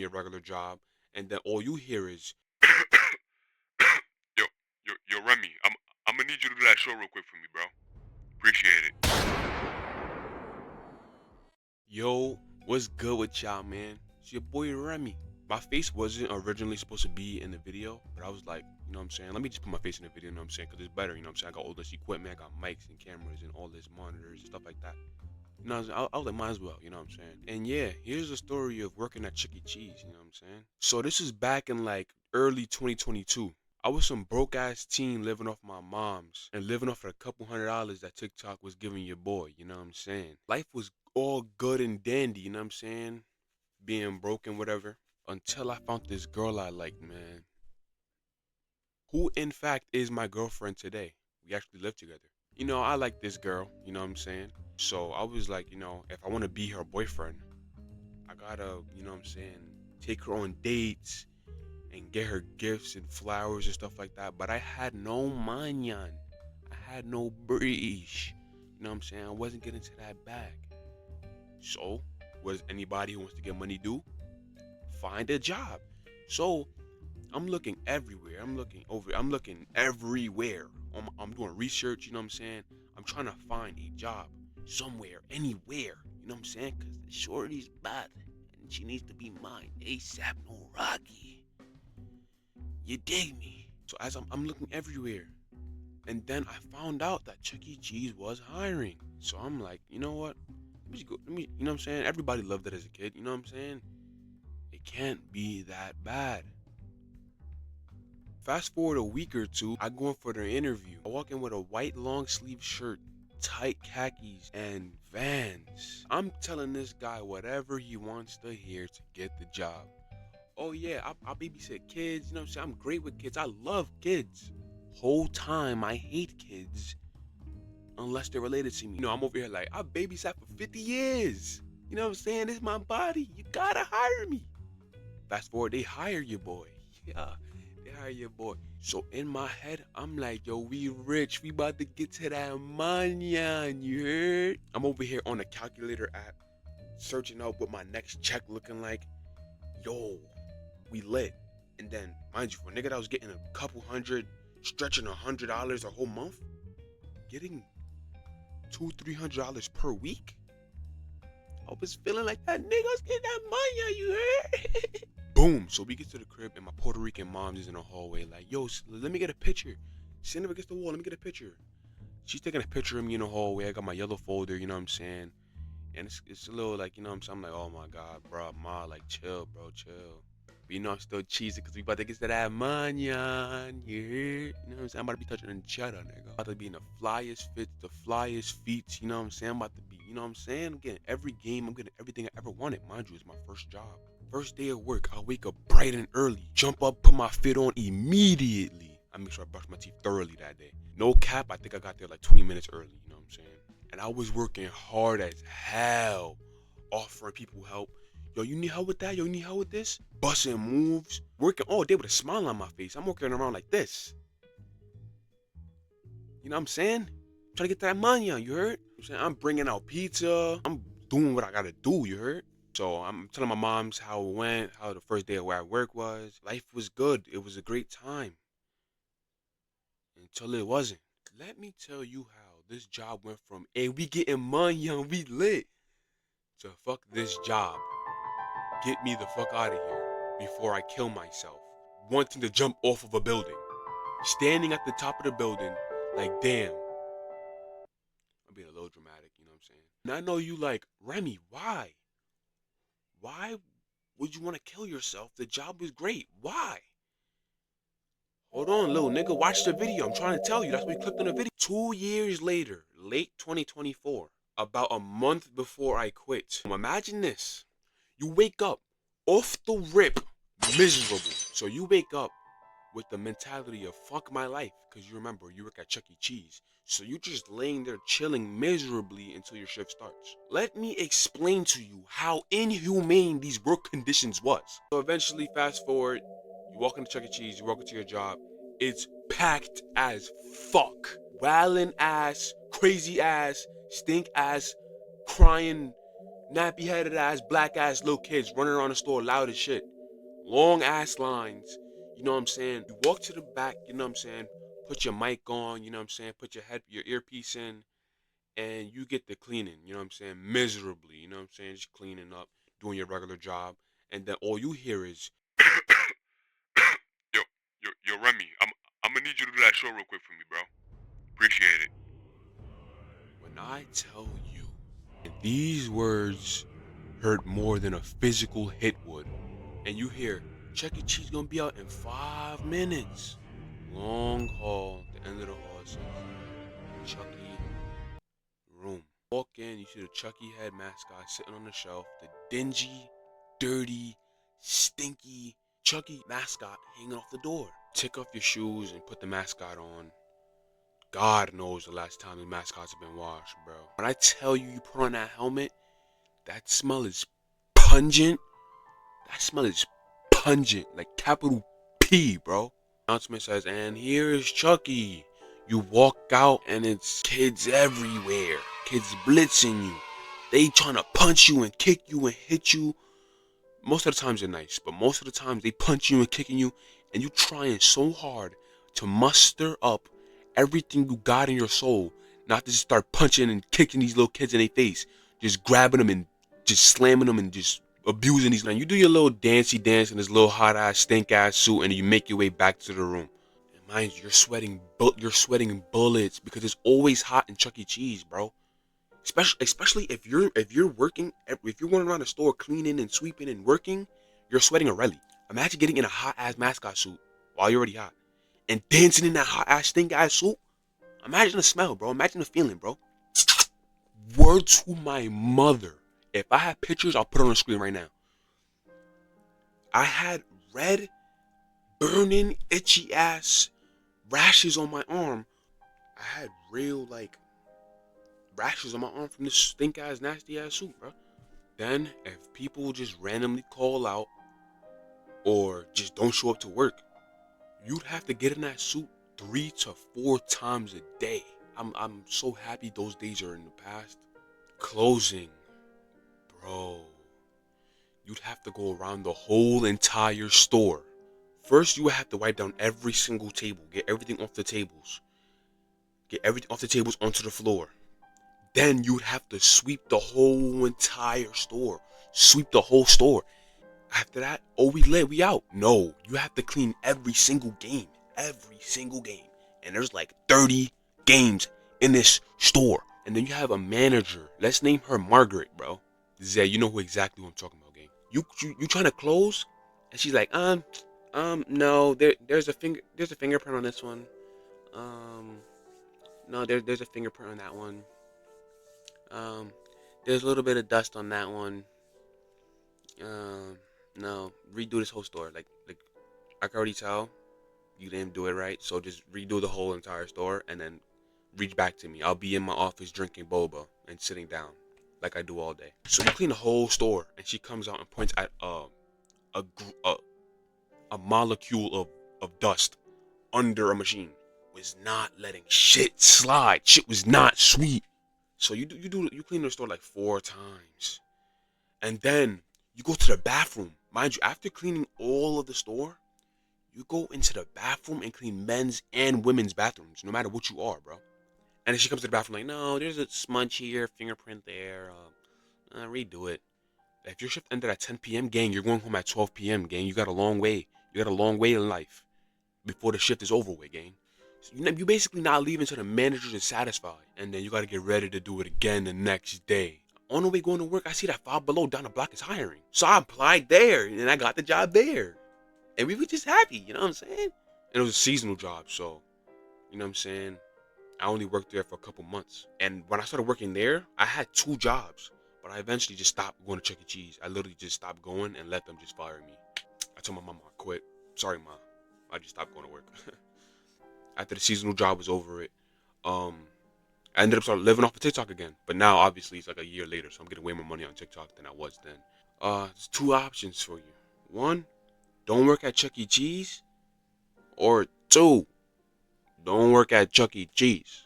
your regular job, and then all you hear is, yo, yo, Remy, I'm gonna need you to do that show real quick for me, bro. Appreciate it. Yo, what's good with y'all, man? It's your boy Remy. My face wasn't originally supposed to be in the video, but I was like, you know what I'm saying? Let me just put my face in the video, you know what I'm saying? Because it's better, you know what I'm saying? I got all this equipment, I got mics and cameras and all this monitors and stuff like that. You know, I was like, might as well, you know what I'm saying? And yeah, here's the story of working at Chuck E. Cheese, you know what I'm saying? So this is back in like early 2022. I was some broke ass teen living off my mom's and living off of a couple $100s that TikTok was giving your boy, you know what I'm saying? Life was all good and dandy, you know what I'm saying? Being broke and whatever. Until I found this girl I like, man. Who in fact is my girlfriend today. We actually live together. You know, I like this girl, you know what I'm saying? So I was like, you know, if I want to be her boyfriend, I gotta, you know what I'm saying, take her on dates and get her gifts and flowers and stuff like that. But I had no manyan. I had no breeze. You know what I'm saying? I wasn't getting to that bag. So, what does anybody who wants to get money do? Find a job. So, I'm looking everywhere. I'm looking everywhere. I'm doing research, you know what I'm saying? I'm trying to find a job somewhere, anywhere. You know what I'm saying? Because the shorty's bad and she needs to be mine. ASAP, no Rocky. You dig me? So as I'm looking everywhere. And then I found out that Chuck E. Cheese was hiring. So I'm like, you know what? You know what I'm saying? Everybody loved it as a kid, you know what I'm saying? It can't be that bad. Fast forward a week or two, I go in for the interview. I walk in with a white long sleeve shirt, tight khakis, and Vans. I'm telling this guy whatever he wants to hear to get the job. Oh yeah, I babysit kids, you know what I'm saying? I'm great with kids. I love kids. Whole time I hate kids unless they're related to me. You know, I'm over here like, I babysat for 50 years. You know what I'm saying? It's my body. You gotta hire me. Fast forward, they hire your boy. Yeah, they hire your boy. So in my head, I'm like, yo, we rich. We about to get to that manyan, you heard? I'm over here on the calculator app, searching out what my next check looking like. Yo, we lit. And then, mind you, for a nigga that was getting a couple hundred, stretching $100 a whole month, getting $200-300 per week. I was feeling like that nigga was getting that money, you heard? Boom. So we get to the crib and my Puerto Rican mom is in the hallway like, yo, let me get a picture. Stand up against the wall, let me get a picture. She's taking a picture of me in the hallway. I got my yellow folder, you know what I'm saying? And it's a little like, you know what I'm saying? I'm like, oh my God, bro, ma, like chill, bro, chill. But you know I'm still cheesy because we about to get to that manyan, you heard? You know what I'm saying? I'm about to be touching the cheddar, nigga. I'm about to be in the flyest fits, the flyest feet, you know what I'm saying? I'm about to be, you know what I'm saying? I'm getting every game, I'm getting everything I ever wanted. Mind you, it's my first job. First day of work, I wake up bright and early, jump up, put my fit on immediately. I make sure I brush my teeth thoroughly that day. No cap, I think I got there like 20 minutes early, you know what I'm saying? And I was working hard as hell, offering people help. Yo, you need help with that? Yo, you need help with this? Busting moves, working all day with a smile on my face. I'm walking around like this. You know what I'm saying? Trying to get that money on, you heard? I'm bringing out pizza. I'm doing what I gotta do, you heard? So I'm telling my moms how it went, how the first day at work was. Life was good. It was a great time. Until it wasn't. Let me tell you how this job went from, hey, we getting money and we lit, to fuck this job. Get me the fuck out of here before I kill myself. Wanting to jump off of a building. Standing at the top of the building, like, damn. I'm being a little dramatic, you know what I'm saying? And I know you like, Remy, why? Why would you want to kill yourself? The job was great. Why? Hold on, little nigga. Watch the video. I'm trying to tell you. That's why we clicked on the video. 2 years later, late 2024, about a month before I quit. Imagine this. You wake up off the rip, miserable. So you wake up with the mentality of fuck my life. Because you remember, you work at Chuck E. Cheese. So you're just laying there chilling miserably until your shift starts. Let me explain to you how inhumane these work conditions was. So eventually, fast forward, you walk into Chuck E. Cheese, you walk into your job, it's packed as fuck. Wildin' ass, crazy ass, stink ass, crying Nappy headed ass, black ass little kids running around the store loud as shit. Long ass lines. You know what I'm saying? You walk to the back, you know what I'm saying? Put your mic on, you know what I'm saying? Put your earpiece in, and you get the cleaning, you know what I'm saying? Miserably, you know what I'm saying? Just cleaning up, doing your regular job, and then all you hear is yo, yo, Remy, I'm gonna need you to do that show real quick for me, bro. Appreciate it. When I tell you, these words hurt more than a physical hit would, and you hear Chuck E. Cheese gonna be out in 5 minutes. Long hall, the end of the hall says Chucky room. Walk in, you see the Chucky head mascot sitting on the shelf, the dingy, dirty, stinky Chucky mascot hanging off the door. Take off your shoes and put the mascot on. God knows the last time the mascots have been washed, bro. When I tell you, you put on that helmet, that smell is pungent. That smell is pungent, like capital P, bro. Announcement says, and here's Chucky. You walk out and it's kids everywhere. Kids blitzing you. They trying to punch you and kick you and hit you. Most of the times they're nice, but most of the times they punch you and kicking you, and you trying so hard to muster up everything you got in your soul, not to just start punching and kicking these little kids in their face, just grabbing them and just slamming them and just abusing these. And you do your little dancey dance in this little hot ass stink ass suit, and you make your way back to the room. And mind you, you're sweating bullets because it's always hot in Chuck E. Cheese, bro. Especially if you're running around the store cleaning and sweeping and working, you're sweating already. Imagine getting in a hot ass mascot suit while you're already hot and dancing in that hot ass stink ass suit. Imagine the smell, bro. Imagine the feeling, bro. Word to my mother. If I had pictures, I'll put it on the screen right now. I had red, burning, itchy ass rashes on my arm. I had real rashes on my arm from this stink ass nasty ass suit, bro. Then if people just randomly call out or just don't show up to work, you'd have to get in that suit 3 to 4 times a day. I'm so happy those days are in the past. Closing, bro. You'd have to go around the whole entire store. First, you would have to wipe down every single table, get everything off the tables, get everything off the tables onto the floor. Then you'd have to sweep the whole entire store. Sweep the whole store. After that, oh, we out. No, you have to clean every single game. Every single game. And there's like 30 games in this store. And then you have a manager. Let's name her Margaret, bro. Zay, you know who exactly who I'm talking about, gang. You trying to close? And she's like, no, there's a fingerprint on this one. No, there's a fingerprint on that one. There's a little bit of dust on that one. No, redo this whole store. Like I can already tell you didn't do it right. So just redo the whole entire store and then reach back to me. I'll be in my office drinking boba and sitting down like I do all day. So you clean the whole store, and she comes out and points at a molecule of dust under a machine. Was not letting shit slide. Shit was not sweet. So you clean the store like 4 times, and then you go to the bathroom. Mind you, after cleaning all of the store, you go into the bathroom and clean men's and women's bathrooms, no matter what you are, bro. And then she comes to the bathroom like, no, there's a smudge here, fingerprint there. Redo it. If your shift ended at 10 p.m., gang, you're going home at 12 p.m., gang. You got a long way. You got a long way in life before the shift is over with, gang. So you basically not leaving until the manager is satisfied. And then you got to get ready to do it again the next day. On the way going to work, I see that Five Below down the block is hiring. So I applied there, and I got the job there. And we were just happy, you know what I'm saying? And it was a seasonal job, so, you know what I'm saying? I only worked there for a couple months. And when I started working there, I had 2 jobs. But I eventually just stopped going to Chuck E. Cheese. I literally just stopped going and let them just fire me. I told my mom I quit. Sorry, Mom. I just stopped going to work. After the seasonal job was over, I ended up starting living off of TikTok again. But now, obviously, it's like a year later, so I'm getting way more money on TikTok than I was then. There's 2 options for you. 1, don't work at Chuck E. Cheese. Or 2, don't work at Chuck E. Cheese.